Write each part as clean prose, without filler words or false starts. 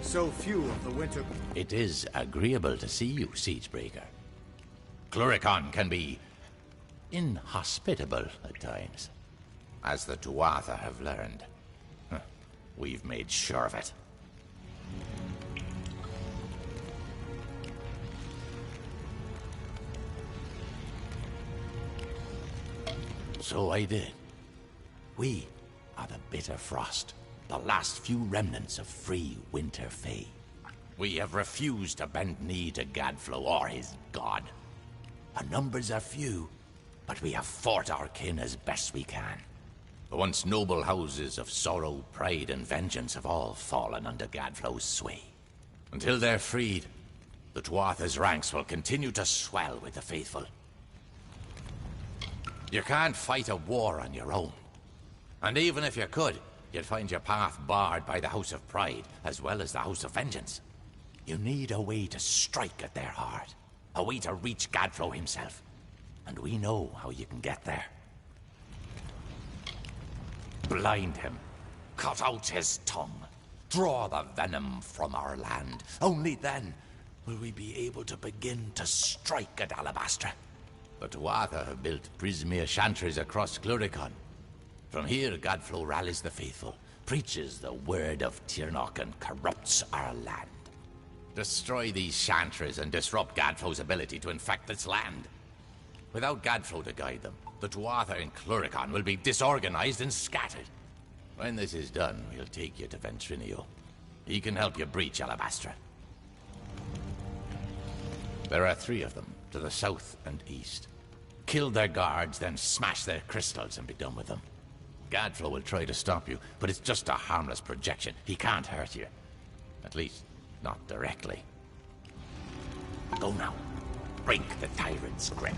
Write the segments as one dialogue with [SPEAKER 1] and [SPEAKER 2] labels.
[SPEAKER 1] So few of the winter...
[SPEAKER 2] It is agreeable to see you, Siegebreaker. Cluricon can be inhospitable at times, as the Tuatha have learned. We've made sure of it. So I did. We are the Bitter Frost, the last few remnants of free Winter Fae. We have refused to bend knee to Gadflow or his god. Our numbers are few, but we have fought our kin as best we can. The once noble houses of Sorrow, Pride, and Vengeance have all fallen under Gadflow's sway. Until they're freed, the Tuatha's ranks will continue to swell with the faithful. You can't fight a war on your own. And even if you could, you'd find your path barred by the House of Pride, as well as the House of Vengeance. You need a way to strike at their heart. A way to reach Gadflow himself. And we know how you can get there. Blind him. Cut out his tongue. Draw the venom from our land. Only then will we be able to begin to strike at Alabastra. The Tuatha have built Prismere chantries across Cluricon. From here, Gadflow rallies the faithful, preaches the word of Tirnoch, and corrupts our land. Destroy these chantries and disrupt Gadflow's ability to infect its land. Without Gadflow to guide them, the Tuatha in Cluricon will be disorganized and scattered. When this is done, we'll take you to Ventrinio. He can help you breach Alabastra. There are 3 of them, to the south and east. Kill their guards, then smash their crystals and be done with them. Gadflow will try to stop you, but it's just a harmless projection. He can't hurt you. At least, not directly. Go now. Break the tyrant's grip.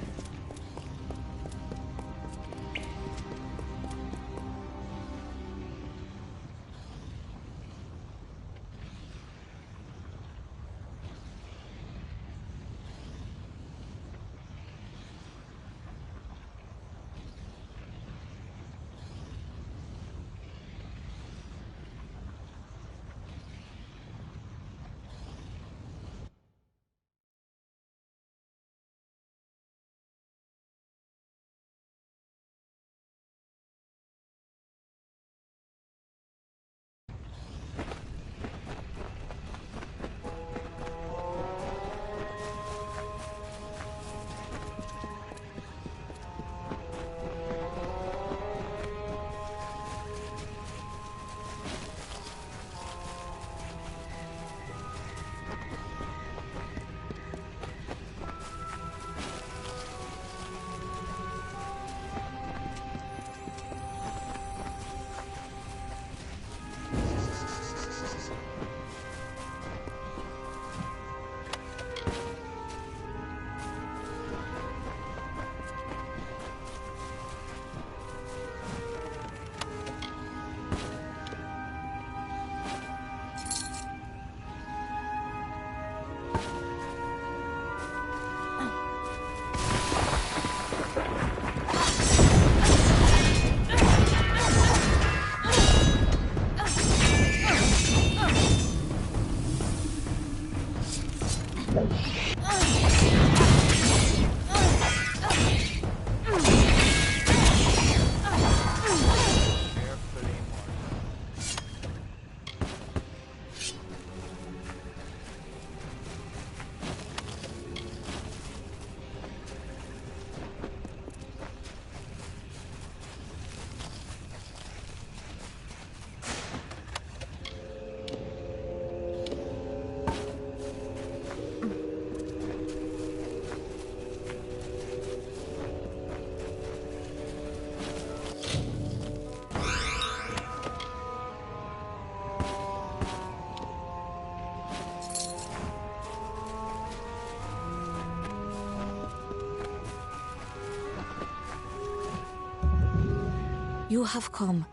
[SPEAKER 3] You have come,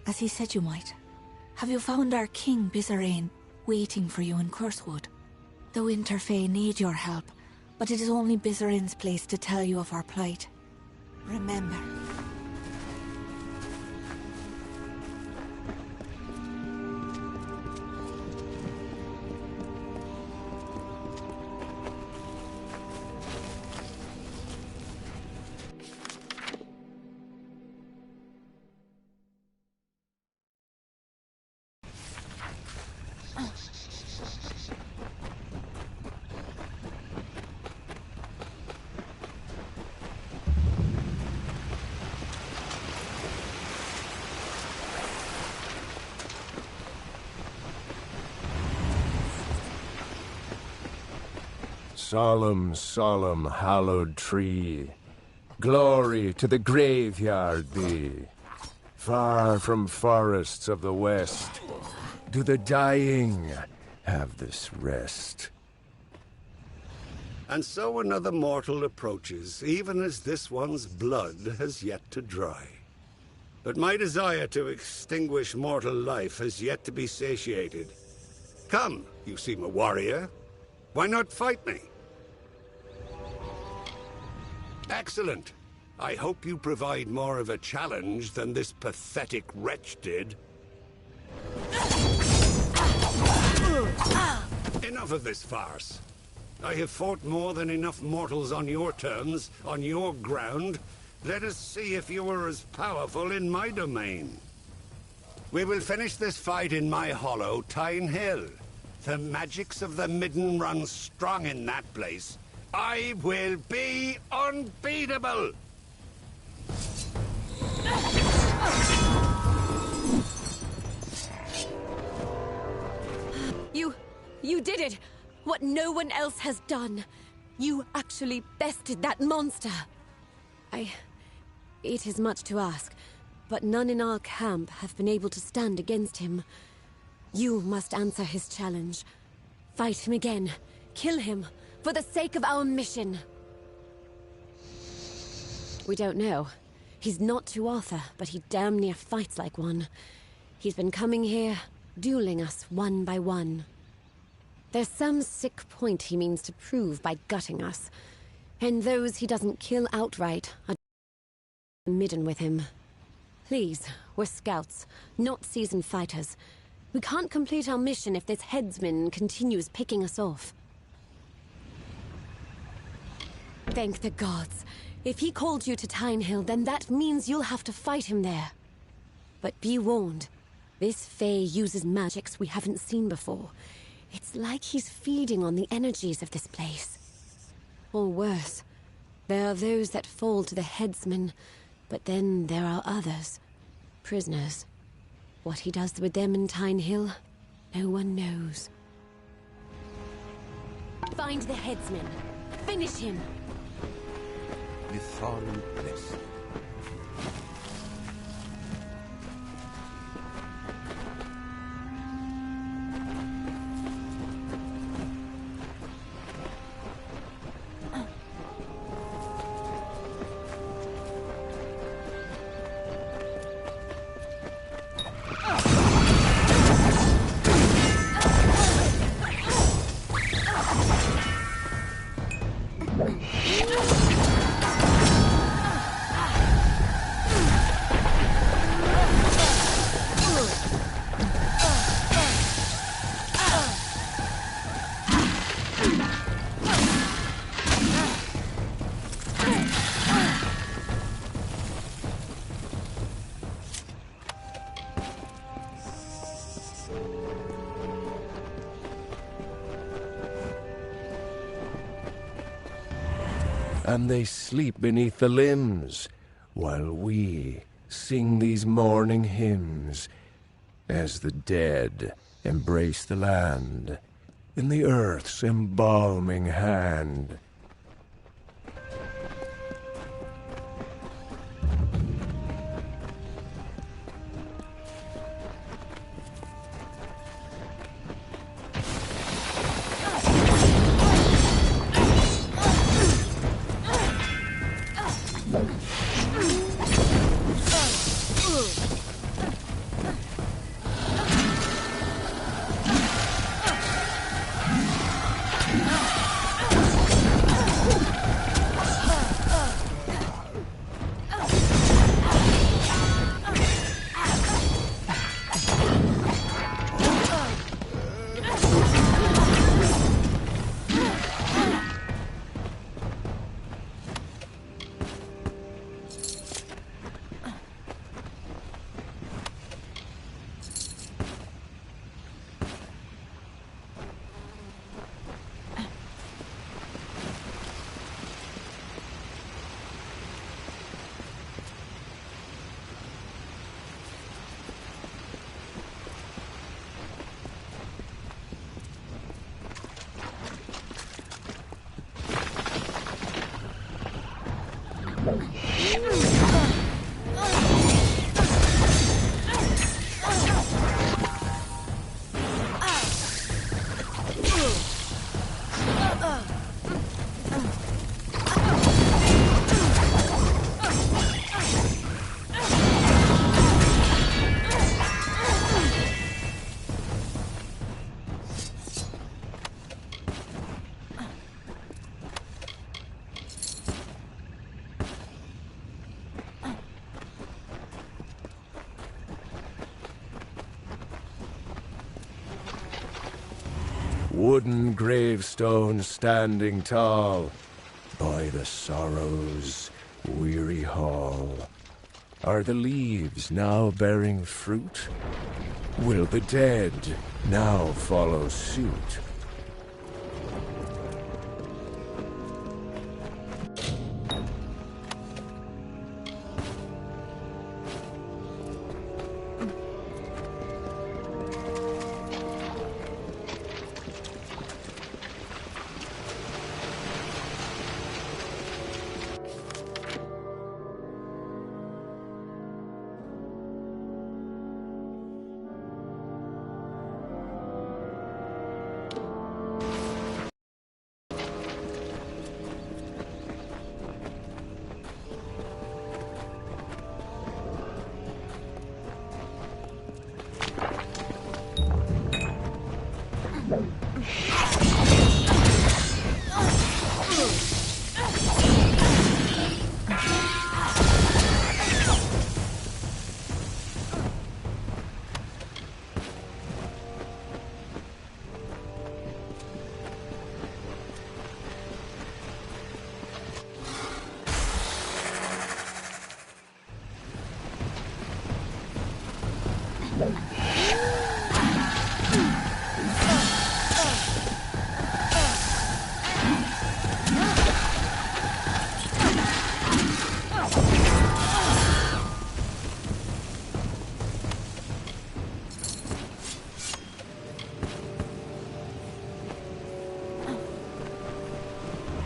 [SPEAKER 3] as he said you might. Have you found our King Bizarrain waiting for you in Cursewood? The Winter Fae need your help, but it is only Bizarrain's place to tell you of our plight. Remember.
[SPEAKER 1] solemn, solemn, hallowed tree. Glory to the graveyard be. Far from forests of the west, do the dying have this rest.
[SPEAKER 4] And so another mortal approaches, even as this one's blood has yet to dry. But my desire to extinguish mortal life has yet to be satiated. Come, you seem a warrior. Why not fight me? Excellent. I hope you provide more of a challenge than this pathetic wretch did. Enough of this farce. I have fought more than enough mortals on your terms, on your ground. Let us see if you are as powerful in my domain. We will finish this fight in my hollow, Tyne Hill. The magics of the Midden run strong in that place. I will be unbeatable!
[SPEAKER 5] You did it! What no one else has done. You actually bested that monster. It is much to ask, but none in our camp have been able to stand against him. You must answer his challenge. Fight him again. Kill him, for the sake of our mission. We don't know. He's not to Arthur, but he damn near fights like one. He's been coming here, dueling us one by one. There's some sick point he means to prove by gutting us. And those he doesn't kill outright are midden with him. Please, we're scouts, not seasoned fighters. We can't complete our mission if this headsman continues picking us off. Thank the gods. If he called you to Tyne Hill, then that means you'll have to fight him there. But be warned, this Fae uses magics we haven't seen before. It's like he's feeding on the energies of this place. Or worse, there are those that fall to the headsman, but then there are others, prisoners. What he does with them in Tyne Hill, no one knows. Find the headsman. Finish him.
[SPEAKER 2] Lithal Bliss.
[SPEAKER 1] And they sleep beneath the limbs, while we sing these mourning hymns, as the dead embrace the land in the earth's embalming hand. wooden gravestone standing tall by the sorrow's weary hall. Are the leaves now bearing fruit? Will the dead now follow suit?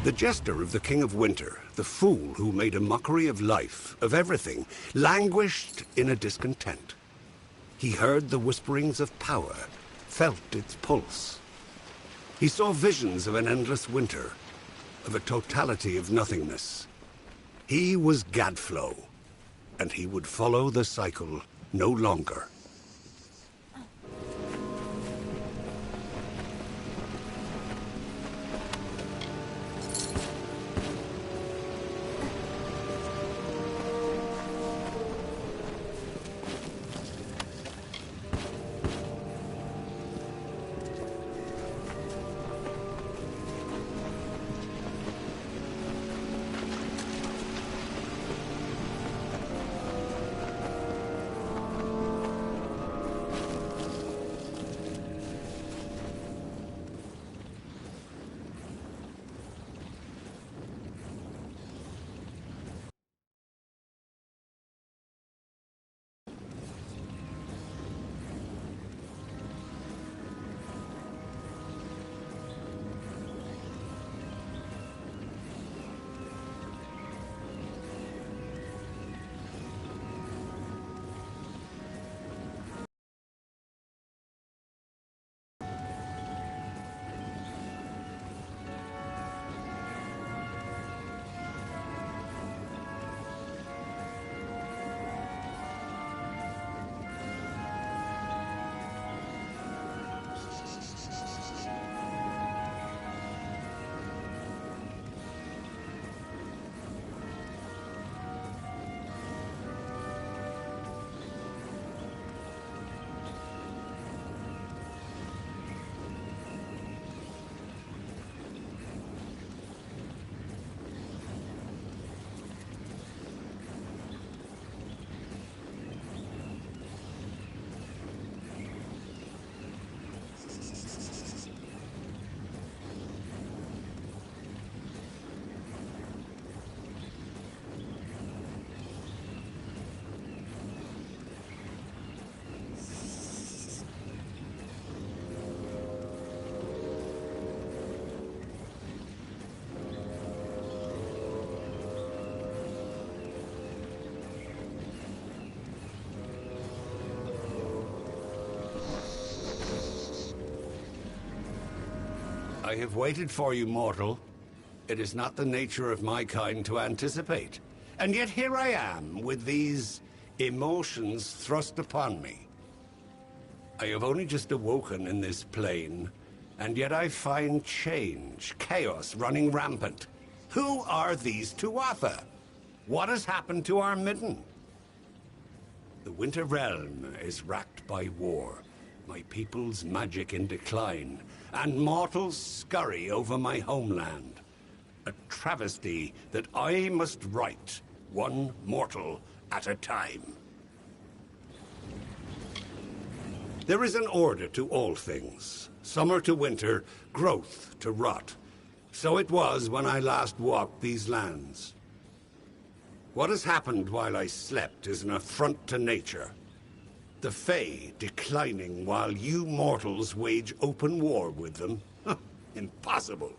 [SPEAKER 4] The jester of the King of Winter, the fool who made a mockery of life, of everything, languished in a discontent. He heard the whisperings of power, felt its pulse. He saw visions of an endless winter, of a totality of nothingness. He was Gadflow, and he would follow the cycle no longer. I have waited for you, mortal. It is not the nature of my kind to anticipate. And yet here I am, with these emotions thrust upon me. I have only just awoken in this plane, and yet I find change, chaos running rampant. Who are these Tuatha? What has happened to our midden? The Winter Realm is racked by war, my people's magic in decline, and mortals scurry over my homeland. A travesty that I must right, one mortal at a time. There is an order to all things. Summer to winter, growth to rot. So it was when I last walked these lands. What has happened while I slept is an affront to nature. The Fae declining while you mortals wage open war with them? Impossible.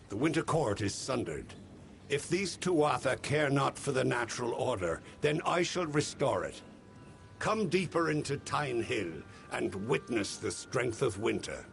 [SPEAKER 4] The Winter Court is sundered. If these Tuatha care not for the natural order, then I shall restore it. Come deeper into Tyne Hill and witness the strength of winter.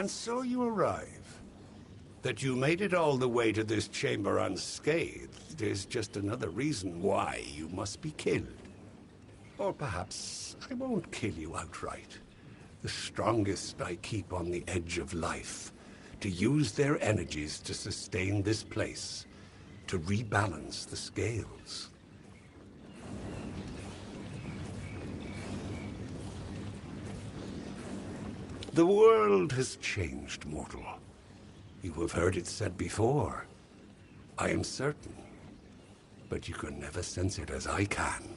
[SPEAKER 4] And so you arrive. That you made it all the way to this chamber unscathed is just another reason why you must be killed. Or perhaps I won't kill you outright. The strongest I keep on the edge of life, to use their energies to sustain this place, to rebalance the scales. The world has changed, mortal. You have heard it said before. I am certain. But you can never sense it as I can.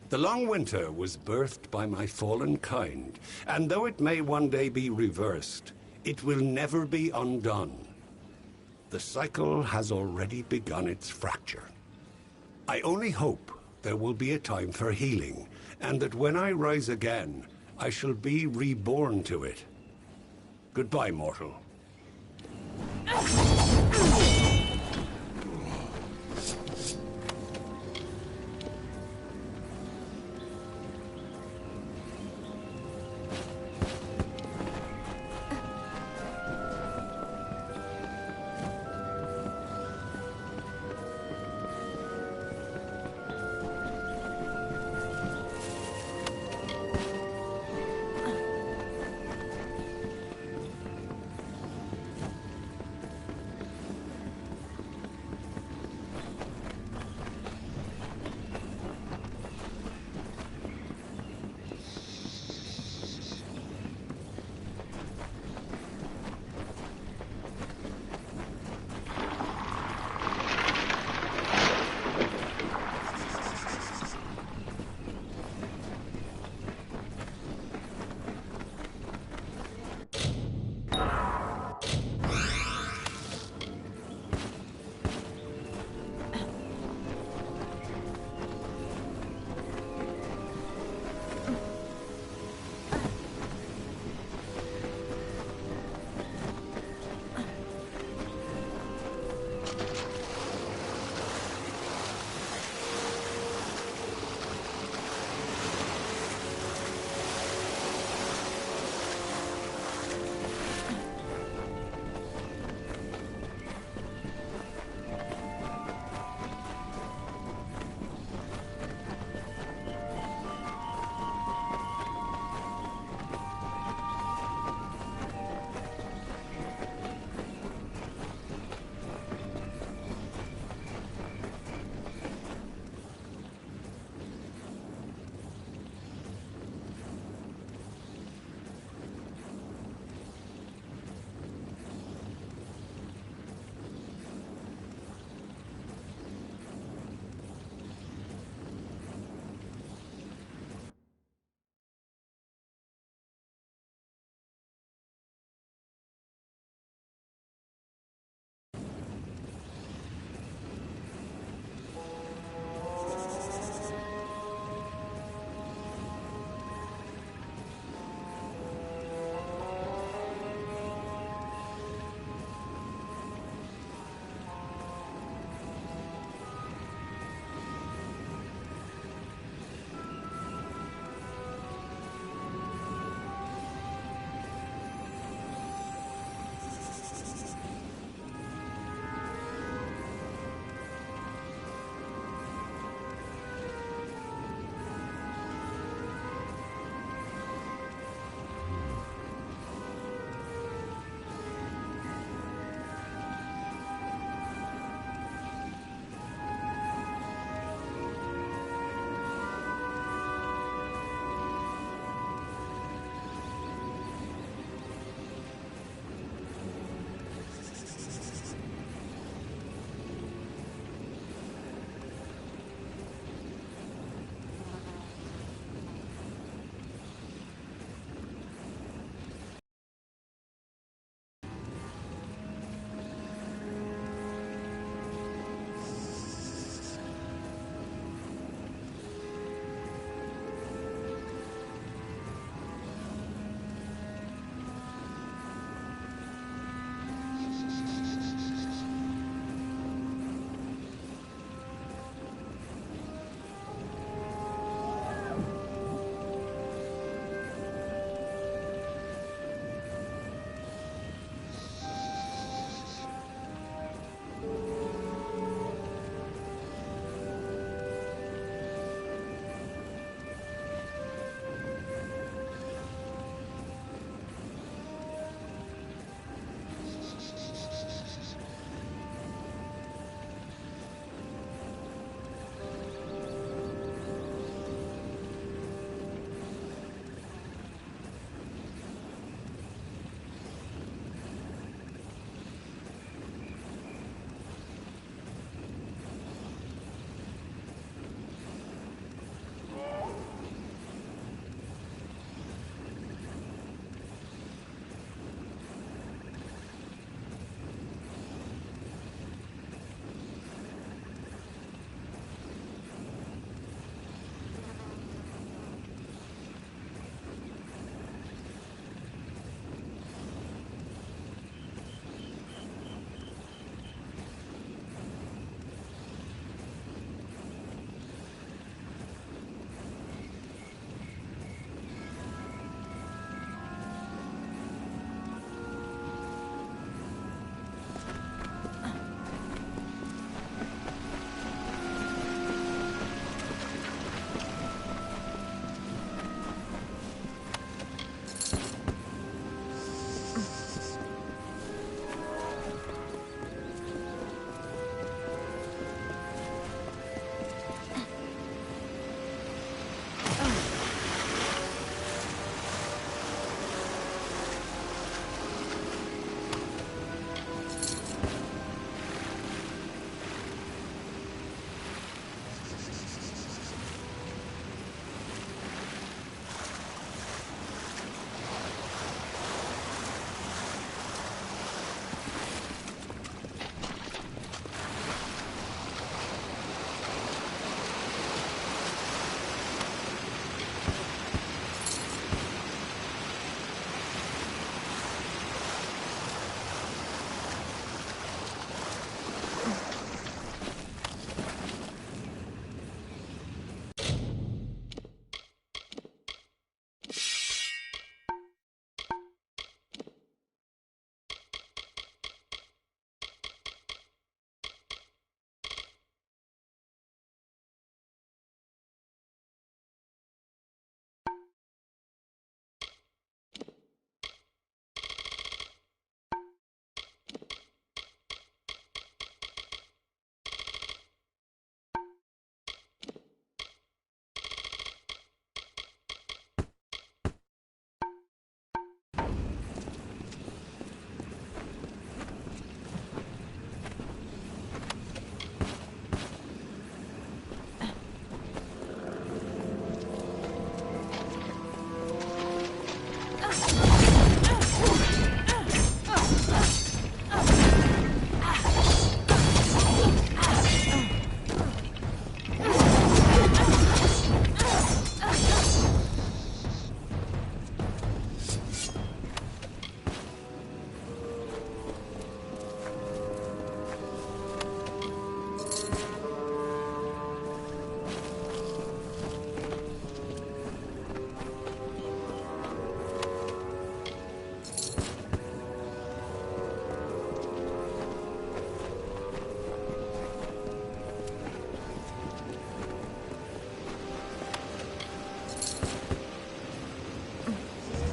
[SPEAKER 4] The long winter was birthed by my fallen kind, and though it may one day be reversed, it will never be undone. The cycle has already begun its fracture. I only hope there will be a time for healing, and that when I rise again, I shall be reborn to it. Goodbye, mortal.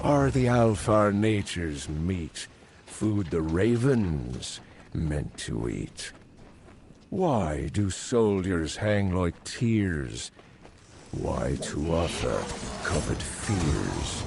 [SPEAKER 1] Are the Alfar nature's meat food the ravens meant to eat? Why do soldiers hang like tears? Why Tuatha covet fears?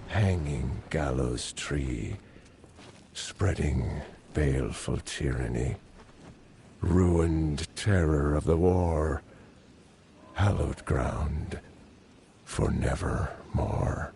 [SPEAKER 1] Hanging gallows tree, spreading baleful tyranny, ruined terror of the war, hallowed ground for nevermore.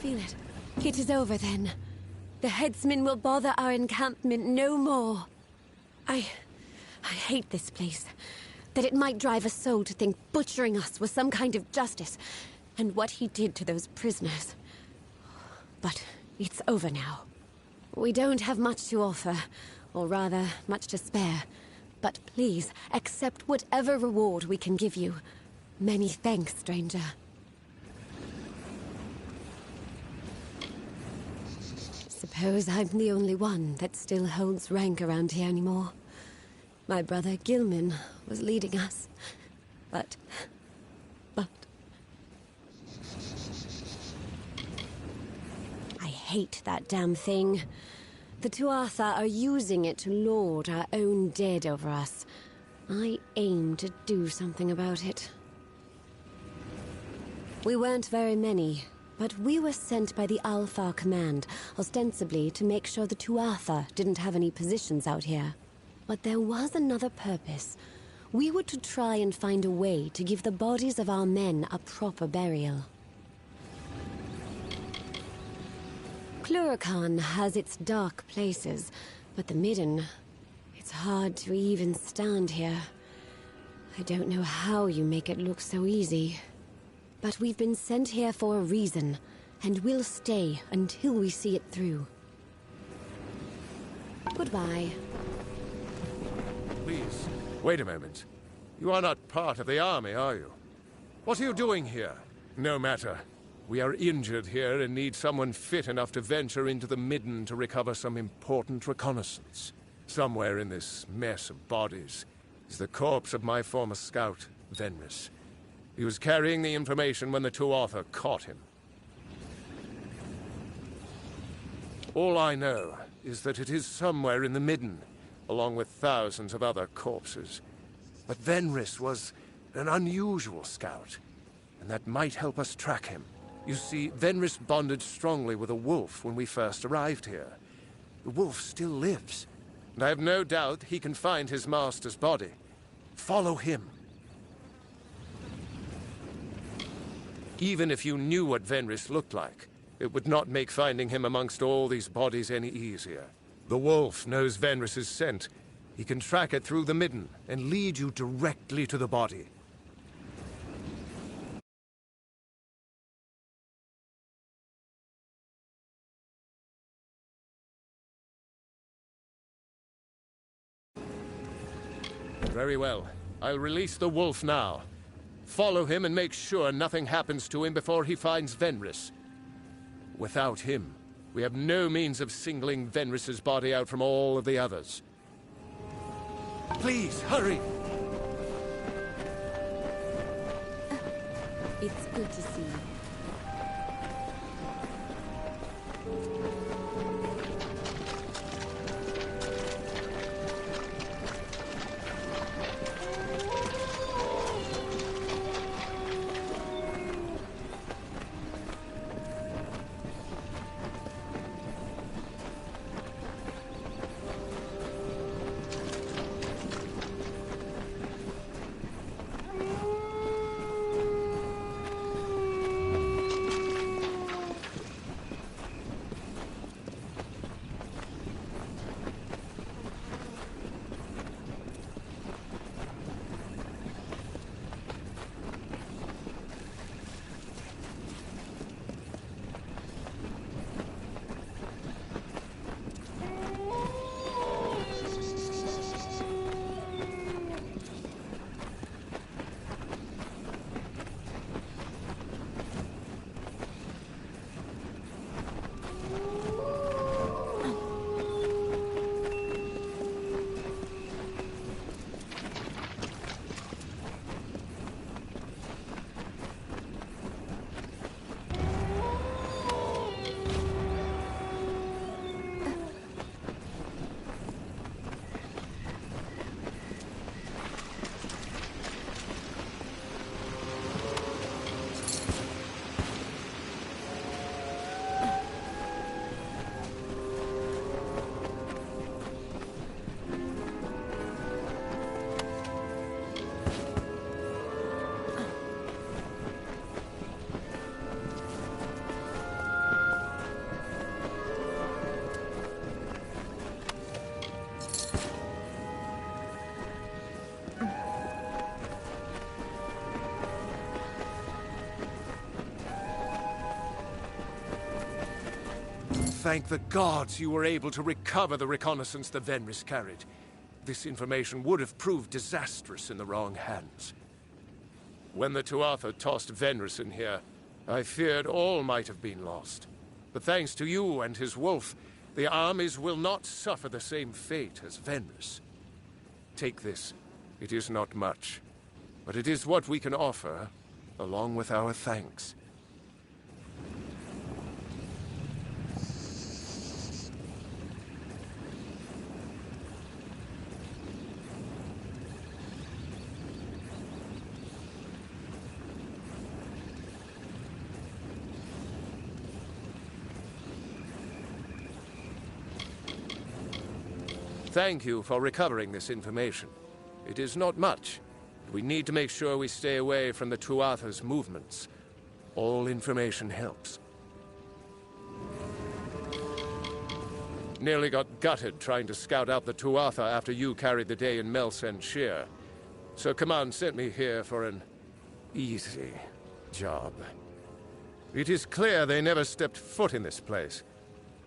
[SPEAKER 5] Feel it. It is over then. The headsman will bother our encampment no more. I hate this place. That it might drive a soul to think butchering us was some kind of justice, and what he did to those prisoners. But it's over now. We don't have much to offer, or rather, much to spare. But please, accept whatever reward we can give you. Many thanks, stranger. Suppose I'm the only one that still holds rank around here anymore. My brother Gilman was leading us, but... I hate that damn thing. The Tuatha are using it to lord our own dead over us. I aim to do something about it. We weren't very many, but we were sent by the Alpha Command, ostensibly to make sure the Tuatha didn't have any positions out here. But there was another purpose. We were to try and find a way to give the bodies of our men a proper burial. Cluracan has its dark places, but the Midden... it's hard to even stand here. I don't know how you make it look so easy. But we've been sent here for a reason, and we'll stay until we see it through. Goodbye.
[SPEAKER 1] Please, wait a moment. You are not part of the army, are you? What are you doing here? No matter. We are injured here and need someone fit enough to venture into the Midden to recover some important reconnaissance. Somewhere in this mess of bodies is the corpse of my former scout, Venris. He was carrying the information when the Tuatha caught him. All I know is that it is somewhere in the Midden, along with thousands of other corpses. But Venris was an unusual scout, and that might help us track him. You see, Venris bonded strongly with a wolf when we first arrived here. The wolf still lives, and I have no doubt he can find his master's body. Follow him. Even if you knew what Venris looked like, it would not make finding him amongst all these bodies any easier. The wolf knows Venris's scent. He can track it through the Midden and lead you directly to the body. Very well. I'll release the wolf now. Follow him and make sure nothing happens to him before he finds Venris. Without him, we have no means of singling Venris's body out from all of the others. Please, hurry!
[SPEAKER 5] It's good to see you.
[SPEAKER 1] Thank the gods you were able to recover the reconnaissance the Venris carried. This information would have proved disastrous in the wrong hands. When the Tuatha tossed Venris in here, I feared all might have been lost. But thanks to you and his wolf, the armies will not suffer the same fate as Venris. Take this. It is not much, but it is what we can offer, along with our thanks. Thank you for recovering this information. It is not much. We need to make sure we stay away from the Tuatha's movements. All information helps. Nearly got gutted trying to scout out the Tuatha after you carried the day in Melsen Shear. So Command sent me here for an easy job. It is clear they never stepped foot in this place.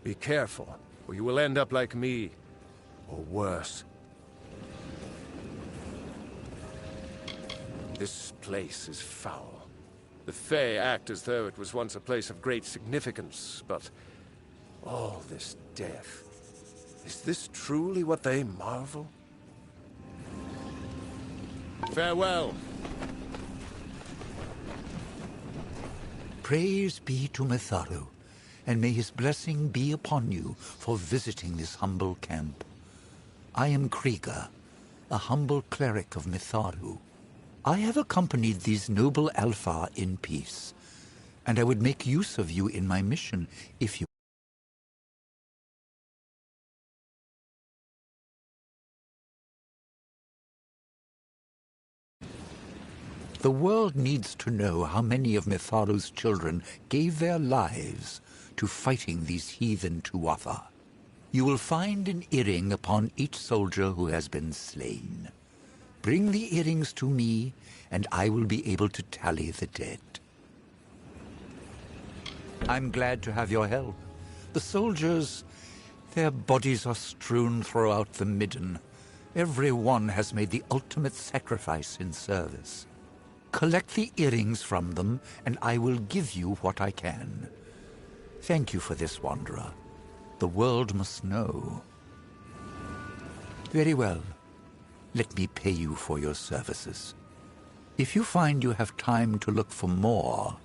[SPEAKER 1] Be careful, or you will end up like me. Or worse. This place is foul. The Fae act as though it was once a place of great significance, but all this death. Is this truly what they marvel? Farewell.
[SPEAKER 6] Praise be to Mitharu, and may his blessing be upon you for visiting this humble camp. I am Krieger, a humble cleric of Mitharu. I have accompanied these noble Alpha in peace, and I would make use of you in my mission if you... The world needs to know how many of Mitharu's children gave their lives to fighting these heathen Tuatha. You will find an earring upon each soldier who has been slain. Bring the earrings to me, and I will be able to tally the dead. I'm glad to have your help. The soldiers, their bodies are strewn throughout the midden. Every one has made the ultimate sacrifice in service. Collect the earrings from them, and I will give you what I can. Thank you for this, Wanderer. The world must know. Very well. Let me pay you for your services. If you find you have time to look for more,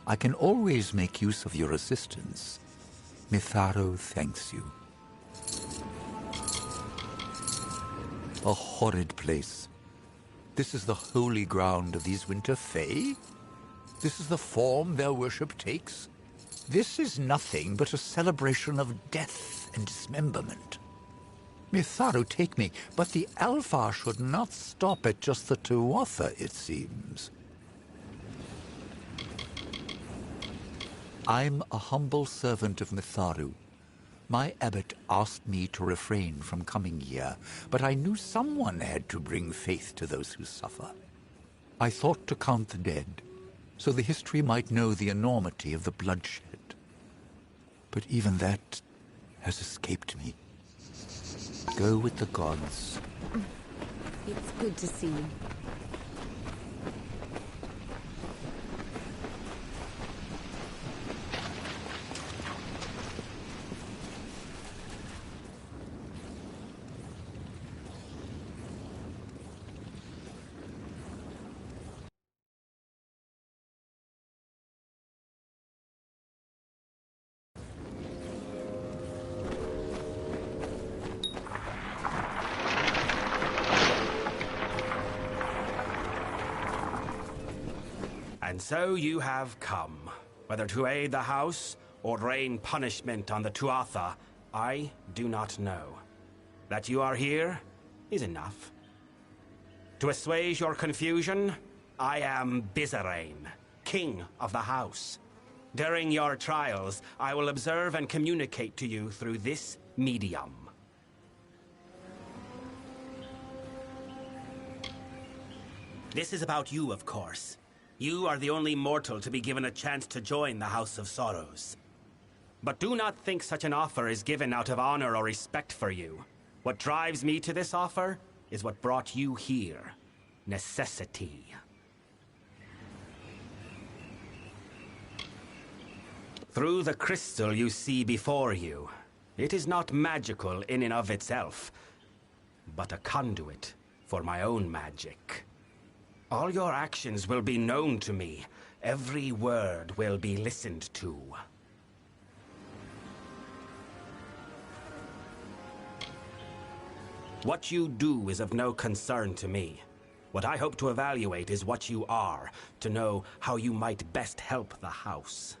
[SPEAKER 6] I can always make use of your assistance. Mitharu thanks you. A horrid place. This is the holy ground of these winter fae? This is the form their worship takes? This is nothing but a celebration of death and dismemberment. Mitharu, take me, but the Alpha should not stop at just the Tuatha, it seems. I'm a humble servant of Mitharu. My abbot asked me to refrain from coming here, but I knew someone had to bring faith to those who suffer. I thought to count the dead, so the history might know the enormity of the bloodshed. But even that has escaped me. Go with the gods.
[SPEAKER 5] It's good to see you.
[SPEAKER 7] And so you have come. Whether to aid the house or rain punishment on the Tuatha, I do not know. That you are here is enough. To assuage your confusion, I am Bizarane, king of the house. During your trials, I will observe and communicate to you through this medium. This is about you, of course. You are the only mortal to be given a chance to join the House of Sorrows. But do not think such an offer is given out of honor or respect for you. What drives me to this offer is what brought you here. Necessity. Through the crystal you see before you, it is not magical in and of itself, but a conduit for my own magic. All your actions will be known to me. Every word will be listened to. What you do is of no concern to me. What I hope to evaluate is what you are, to know how you might best help the house.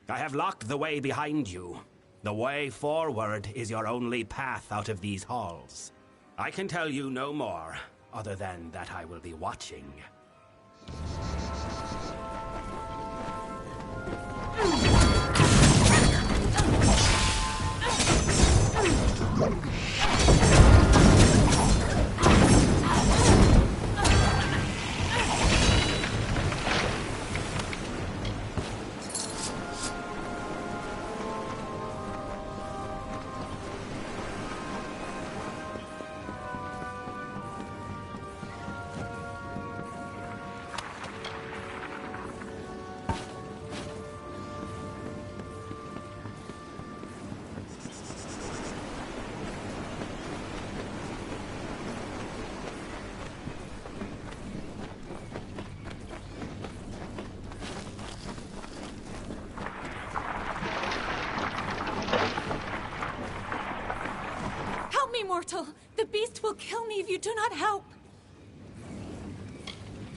[SPEAKER 7] I have locked the way behind you. The way forward is your only path out of these halls. I can tell you no more, other than that I will be watching.
[SPEAKER 8] me, mortal! The beast will kill me if you do not help!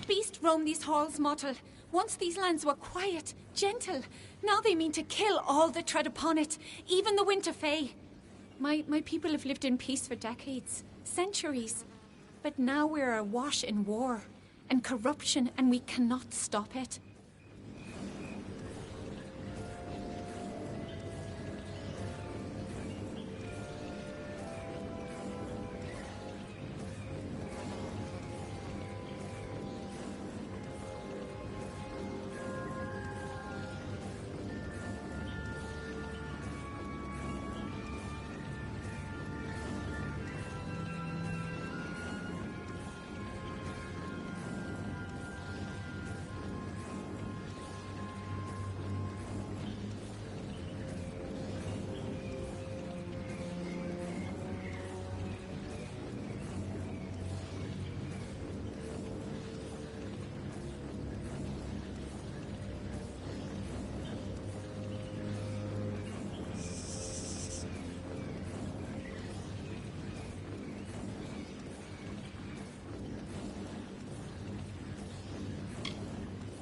[SPEAKER 8] Beast roam these halls, mortal. Once these lands were quiet, gentle. Now they mean to kill all that tread upon it, even the Winter Fae. My people have lived in peace for decades, centuries. But now we're awash in war and corruption, and we cannot stop it.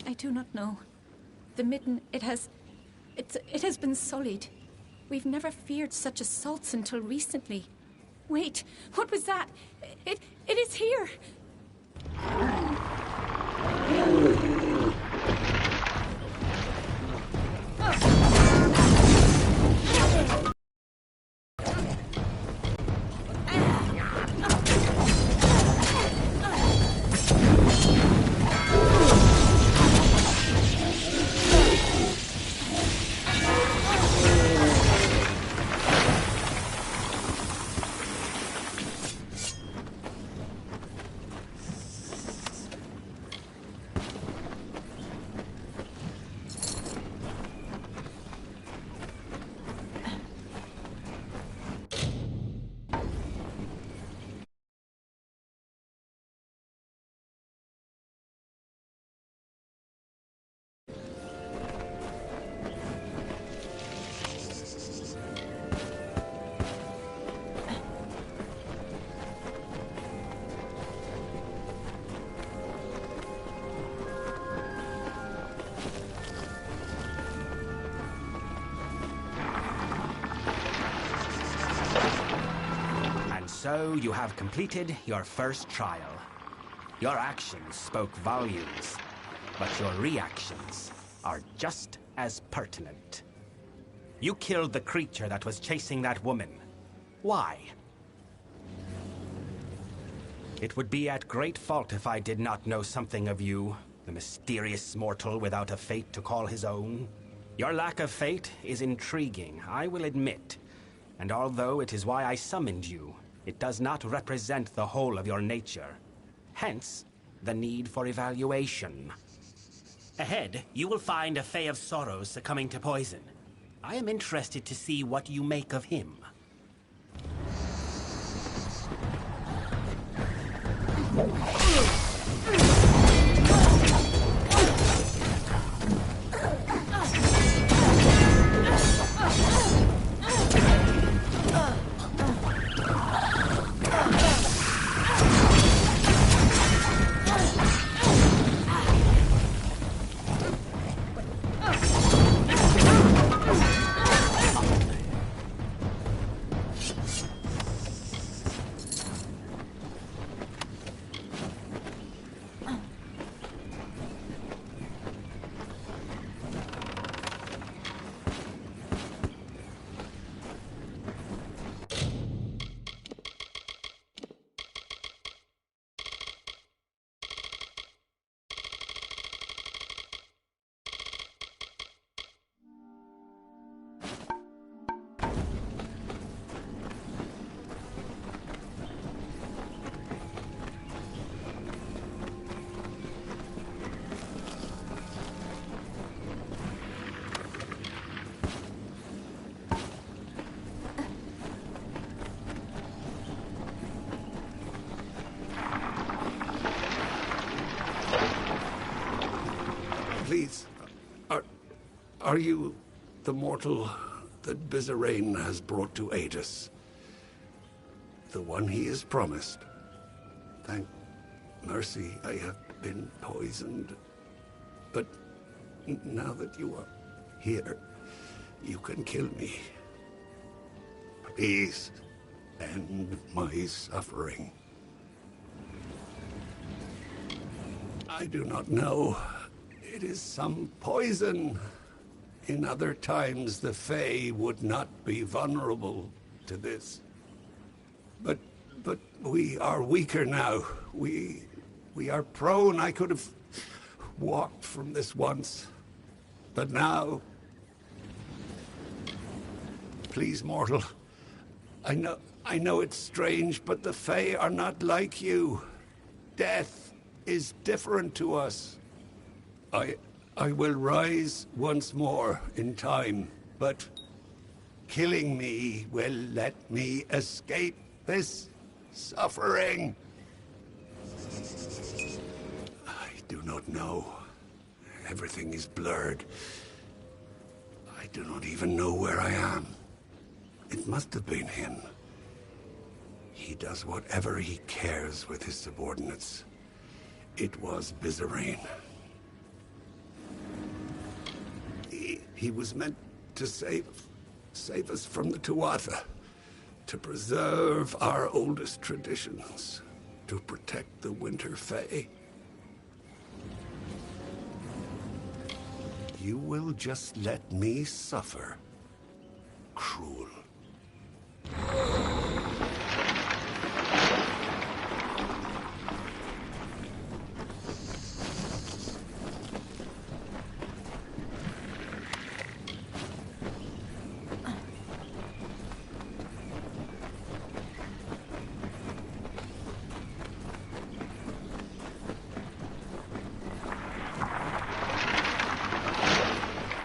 [SPEAKER 8] I do not know. The midden, it has been sullied. We've never feared such assaults until recently. Wait, what was that? It is here!
[SPEAKER 7] So you have completed your first trial. Your actions spoke volumes, but your reactions are just as pertinent. You killed the creature that was chasing that woman. Why? It would be at great fault if I did not know something of you, the mysterious mortal without a fate to call his own. Your lack of fate is intriguing, I will admit. And although it is why I summoned you, it does not represent the whole of your nature. Hence, the need for evaluation. Ahead, you will find a Fae of Sorrows succumbing to poison. I am interested to see what you make of him.
[SPEAKER 4] Please, are you the mortal that Bizarane has brought to aid us? the one he is promised. Thank mercy I have been poisoned. But now that you are here, you can kill me. Please, end my suffering. I do not know. It is some poison. In other times, the Fae would not be vulnerable to this. But we are weaker now. We are prone. I could have walked from this once. But now... Please, mortal. I know it's strange, but the Fae are not like you. Death is different to us. I will rise once more in time, but killing me will let me escape this suffering. I do not know. Everything is blurred. I do not even know where I am. It must have been him. He does whatever he cares with his subordinates. It was Bizarrane. He was meant to save us from the Tuatha, to preserve our oldest traditions, to protect the Winter Fae. You will just let me suffer. Cruel.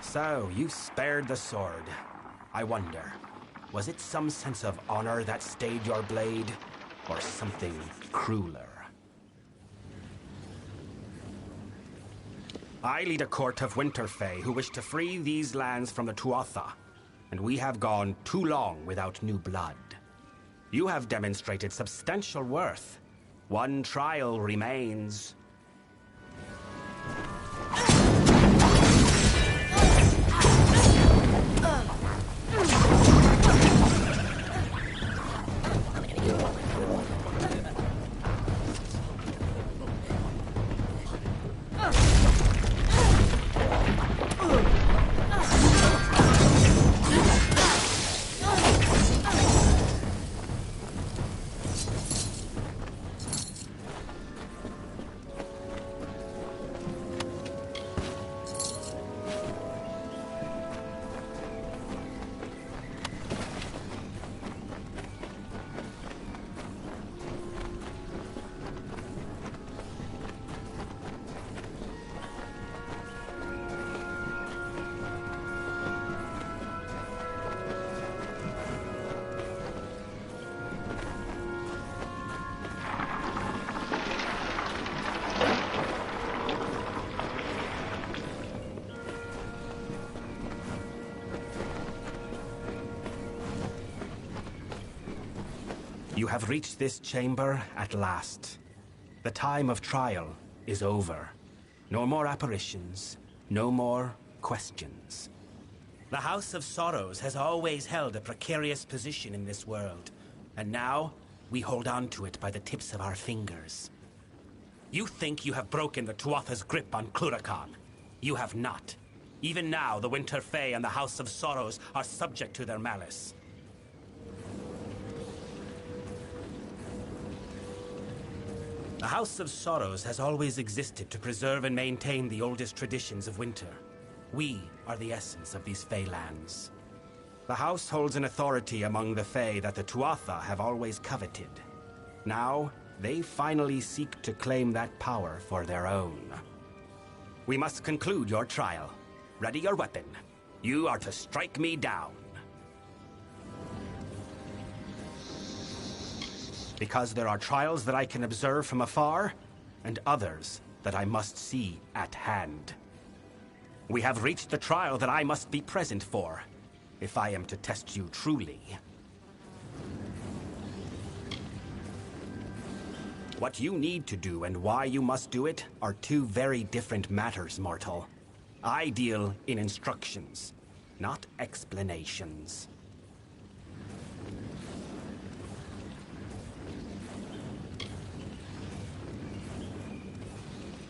[SPEAKER 7] So, you spared the sword. I wonder, was it some sense of honor that stayed your blade, or something crueler? I lead a court of Winter Fae who wish to free these lands from the Tuatha, and we have gone too long without new blood. You have demonstrated substantial worth. One trial remains. You have reached this chamber at last. The time of trial is over. No more apparitions, no more questions. The House of Sorrows has always held a precarious position in this world, and now we hold on to it by the tips of our fingers. You think you have broken the Tuatha's grip on Cluracan. You have not. Even now, the Winter Fae and the House of Sorrows are subject to their malice. The House of Sorrows has always existed to preserve and maintain the oldest traditions of winter. We are the essence of these Fae lands. The House holds an authority among the Fae that the Tuatha have always coveted. Now, they finally seek to claim that power for their own. We must conclude your trial. Ready your weapon. You are to strike me down. Because there are trials that I can observe from afar, and others that I must see at hand. We have reached the trial that I must be present for, if I am to test you truly. What you need to do and why you must do it are two very different matters, mortal. I deal in instructions, not explanations.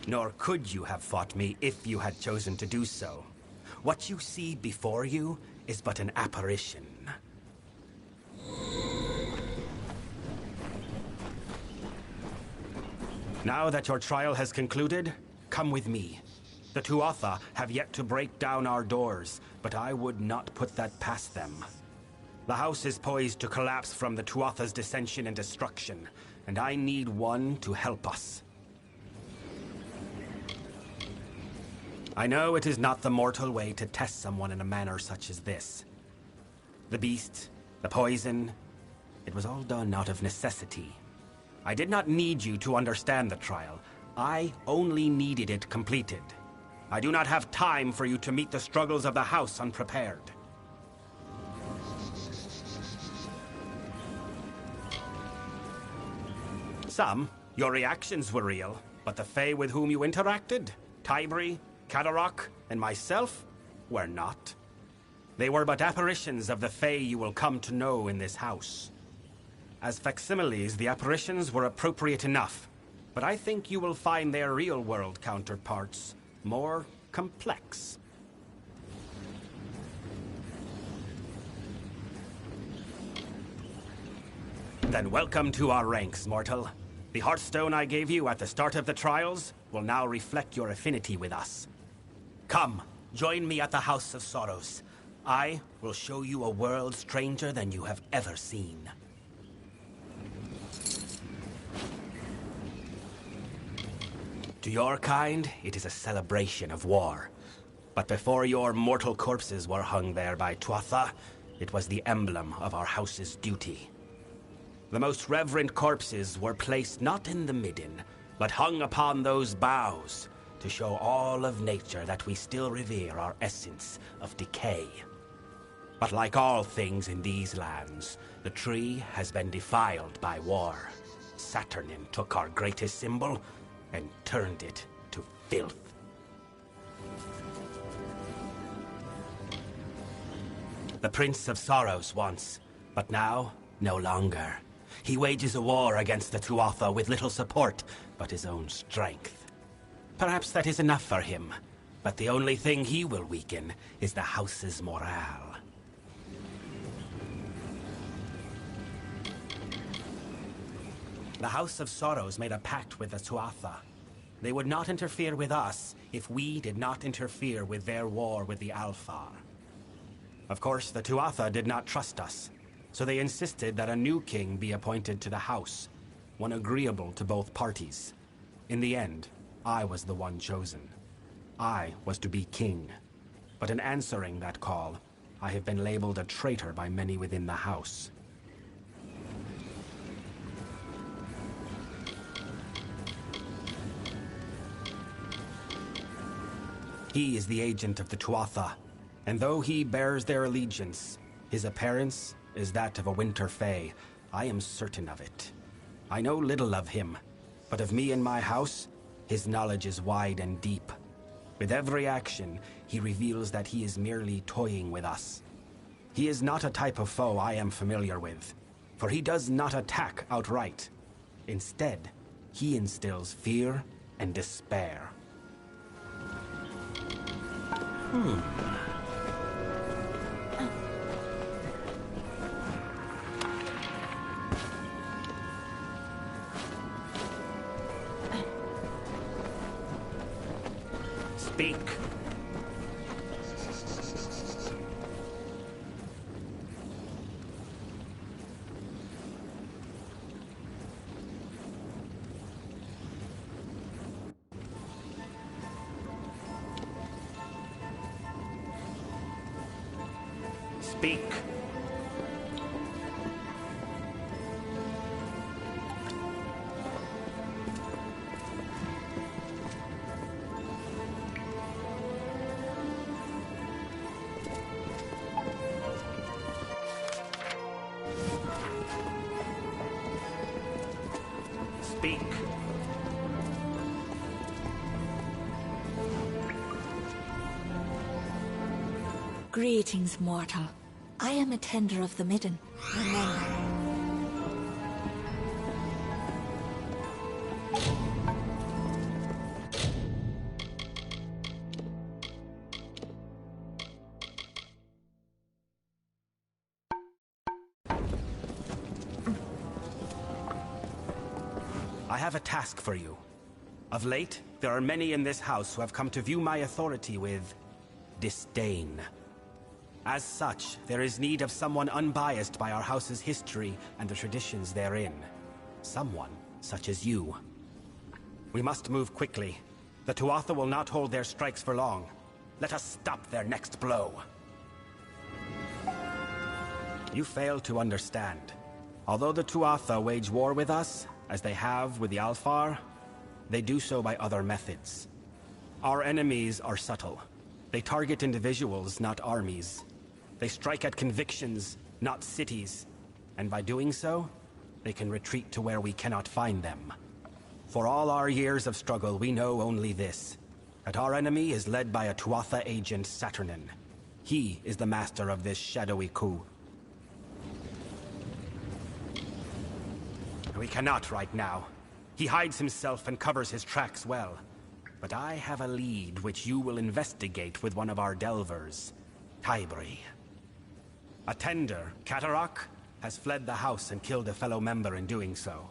[SPEAKER 7] Nor could you have fought me if you had chosen to do so. What you see before you is but an apparition. Now that your trial has concluded, come with me. The Tuatha have yet to break down our doors, but I would not put that past them. The house is poised to collapse from the Tuatha's dissension and destruction, and I need one to help us. I know it is not the mortal way to test someone in a manner such as this. The beast, the poison, it was all done out of necessity. I did not need you to understand the trial. I only needed it completed. I do not have time for you to meet the struggles of the house unprepared. Your reactions were real, but the Fae with whom you interacted, Tybri, Kadarok, and myself, were not. They were but apparitions of the Fae you will come to know in this house. As facsimiles, the apparitions were appropriate enough, but I think you will find their real-world counterparts more complex. Then welcome to our ranks, mortal. The Hearthstone I gave you at the start of the trials will now reflect your affinity with us. Come, join me at the House of Sorrows. I will show you a world stranger than you have ever seen. To your kind, it is a celebration of war. But before your mortal corpses were hung there by Tuatha, it was the emblem of our house's duty. The most reverent corpses were placed not in the midden, but hung upon those boughs to show all of nature that we still revere our essence of decay. But like all things in these lands, the tree has been defiled by war. Saturnin took our greatest symbol and turned it to filth. The Prince of Sorrows once, but now no longer. He wages a war against the Tuatha with little support but his own strength. Perhaps that is enough for him, but the only thing he will weaken is the house's morale. The House of Sorrows made a pact with the Tuatha. They would not interfere with us if we did not interfere with their war with the Alfar. Of course, the Tuatha did not trust us, so they insisted that a new king be appointed to the house, one agreeable to both parties. In the end, I was the one chosen. I was to be king. But in answering that call, I have been labeled a traitor by many within the house. He is the agent of the Tuatha, and though he bears their allegiance, his appearance is that of a winter fae. I am certain of it. I know little of him, but of me and my house, his knowledge is wide and deep. With every action, he reveals that he is merely toying with us. He is not a type of foe I am familiar with, for he does not attack outright. Instead, he instills fear and despair. Speak. Speak. Speak.
[SPEAKER 3] Greetings, mortal. I am a tender of the Midden. Remember.
[SPEAKER 7] I have a task for you. Of late, there are many in this house who have come to view my authority with disdain. As such, there is need of someone unbiased by our house's history and the traditions therein. Someone such as you. We must move quickly. The Tuatha will not hold their strikes for long. Let us stop their next blow. You fail to understand. Although the Tuatha wage war with us, as they have with the Alfar, they do so by other methods. Our enemies are subtle. They target individuals, not armies. They strike at convictions, not cities. And by doing so, they can retreat to where we cannot find them. For all our years of struggle, we know only this: that our enemy is led by a Tuatha agent, Saturnin. He is the master of this shadowy coup. We cannot right now. He hides himself and covers his tracks well. But I have a lead which you will investigate with one of our delvers, Tybri. A tender, Katarok, has fled the house and killed a fellow member in doing so.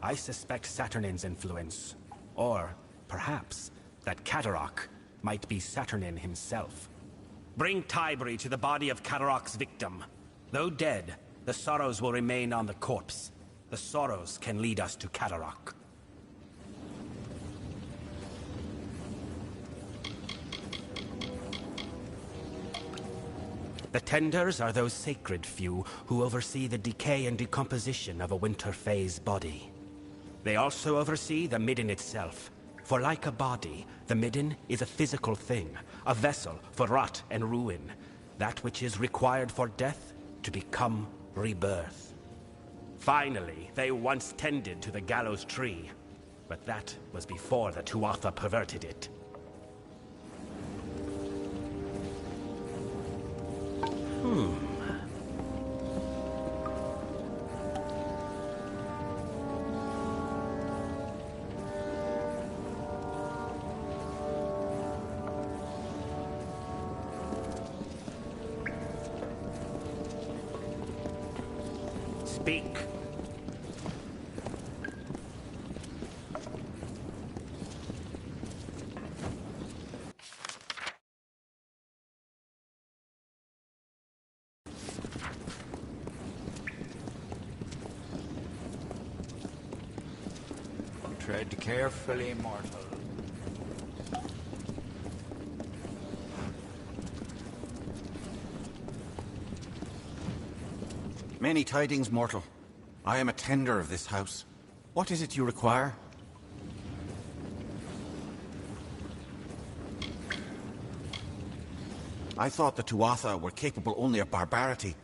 [SPEAKER 7] I suspect Saturnin's influence, or perhaps that Katarok might be Saturnin himself. Bring Tybri to the body of Katarok's victim. Though dead, the sorrows will remain on the corpse. The sorrows can lead us to Katarok. The Tenders are those sacred few who oversee the decay and decomposition of a Winter Fae's body. They also oversee the Midden itself. For like a body, the Midden is a physical thing, a vessel for rot and ruin, that which is required for death to become rebirth. Finally, they once tended to the gallows tree, but that was before the Tuatha perverted it. Speak.
[SPEAKER 6] Tread carefully, mortal.
[SPEAKER 9] Many tidings, mortal. I am a tender of this house. What is it you require? I thought the Tuatha were capable only of barbarity,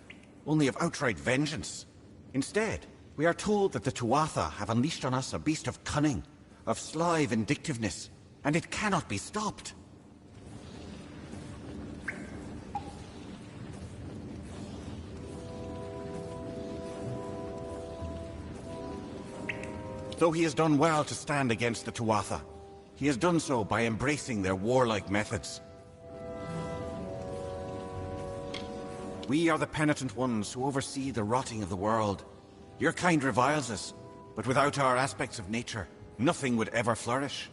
[SPEAKER 9] only of outright vengeance. Instead, we are told that the Tuatha have unleashed on us a beast of cunning, of sly vindictiveness, and it cannot be stopped. Though he has done well to stand against the Tuatha, he has done so by embracing their warlike methods. We are the penitent ones who oversee the rotting of the world. Your kind reviles us, but without our aspects of nature, nothing would ever flourish.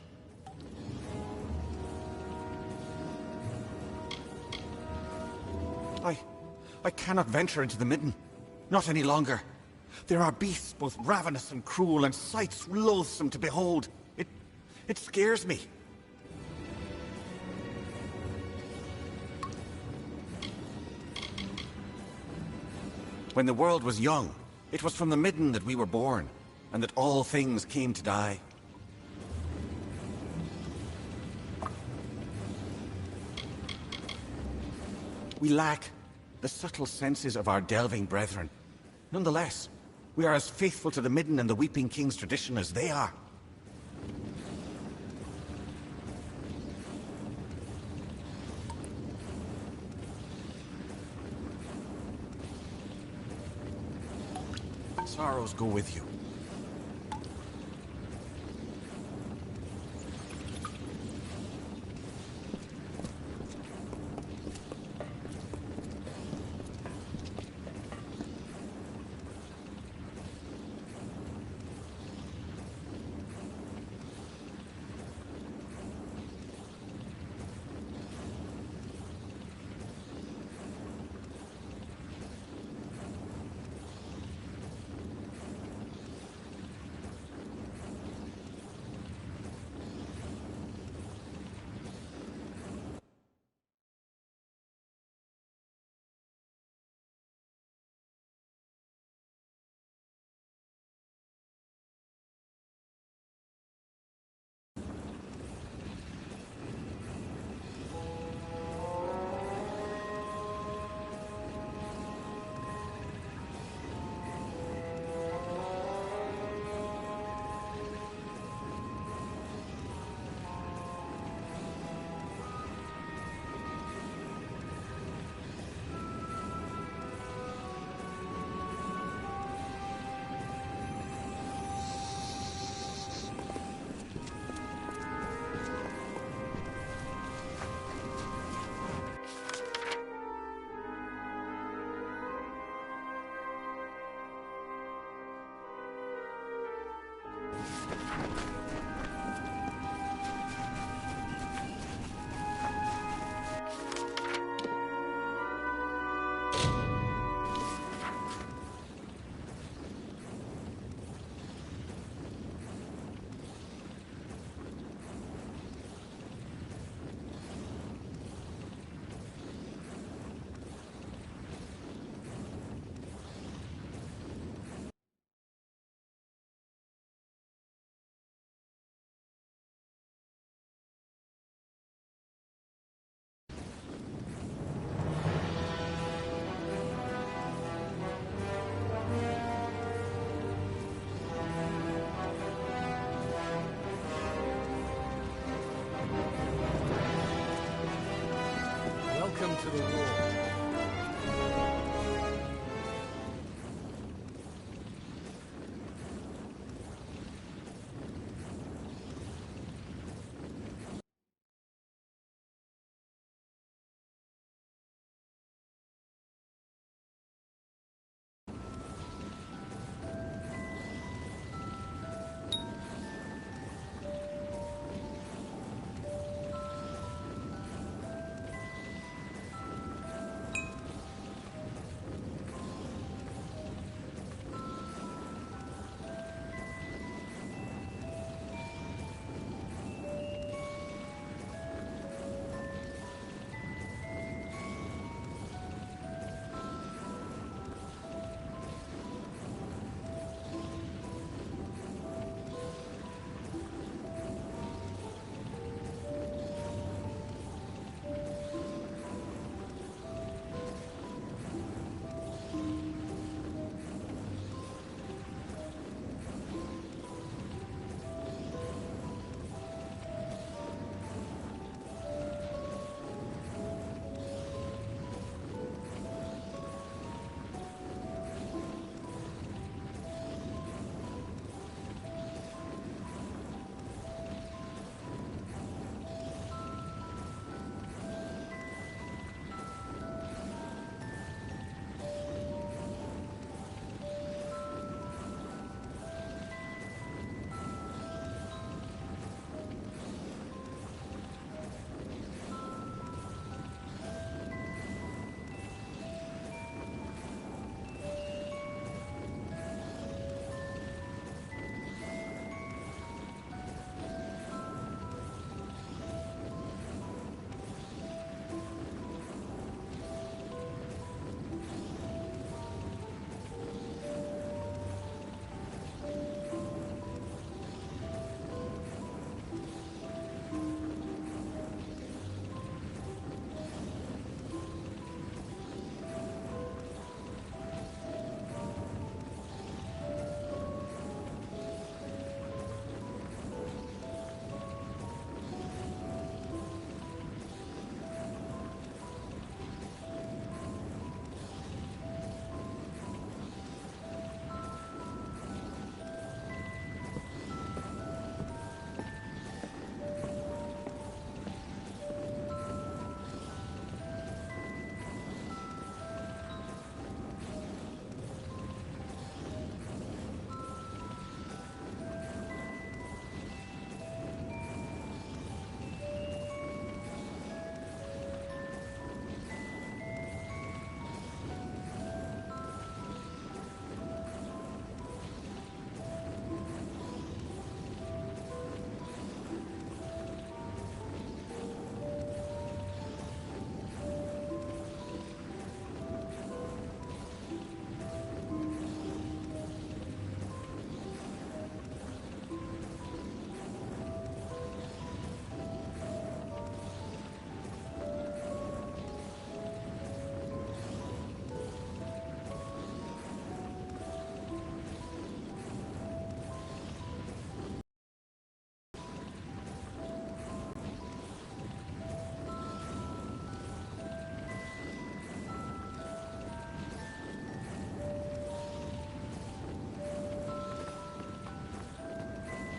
[SPEAKER 9] I cannot venture into the Midden. Not any longer. There are beasts both ravenous and cruel, and sights loathsome to behold. It scares me. When the world was young, it was from the Midden that we were born, and that all things came to die. We lack the subtle senses of our delving brethren. Nonetheless, We are as faithful to the Midden and the Weeping King's tradition as they are. Sorrows go with you.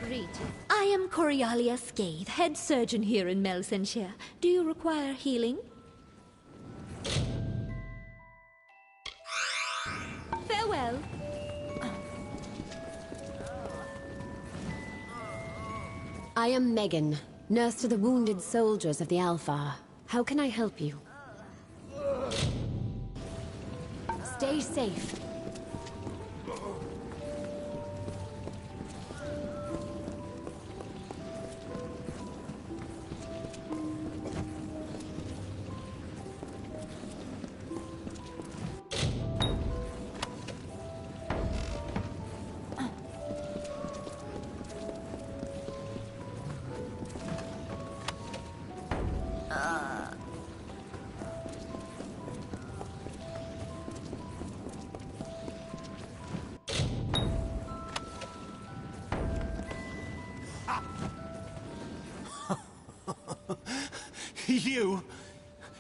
[SPEAKER 10] Greetings. I am Corialia Scathe, head surgeon here in Melsenshire. Do you require healing? Farewell.
[SPEAKER 5] I am Megan, nurse to the wounded soldiers of the Alpha. How can I help you? Stay safe.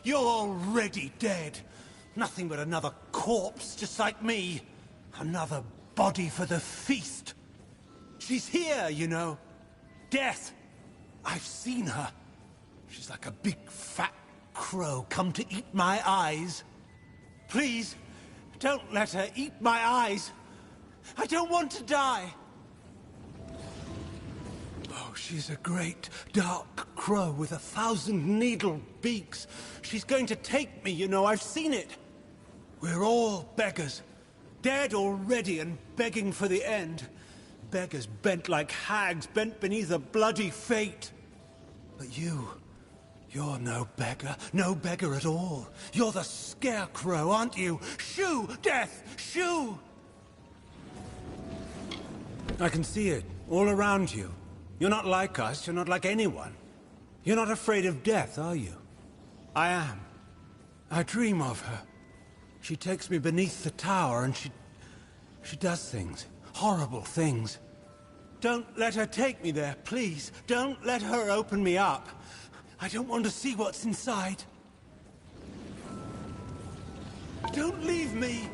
[SPEAKER 11] You're already dead. Nothing but another corpse, just like me. Another body for the feast. She's here, you know. Death. I've seen her. She's like a big fat crow come to eat my eyes. Please, don't let her eat my eyes. I don't want to die. Oh, she's a great, dark crow with 1,000 needle beaks. She's going to take me, you know, I've seen it. We're all beggars. Dead already and begging for the end. Beggars bent like hags, bent beneath a bloody fate. But you're no beggar at all. You're the scarecrow, aren't you? Shoo, death, shoo! I can see it, all around you. You're not like us, you're not like anyone. You're not afraid of death, are you? I am. I dream of her. She takes me beneath the tower and she does things. Horrible things. Don't let her take me there, please. Don't let her open me up. I don't want to see what's inside. Don't leave me!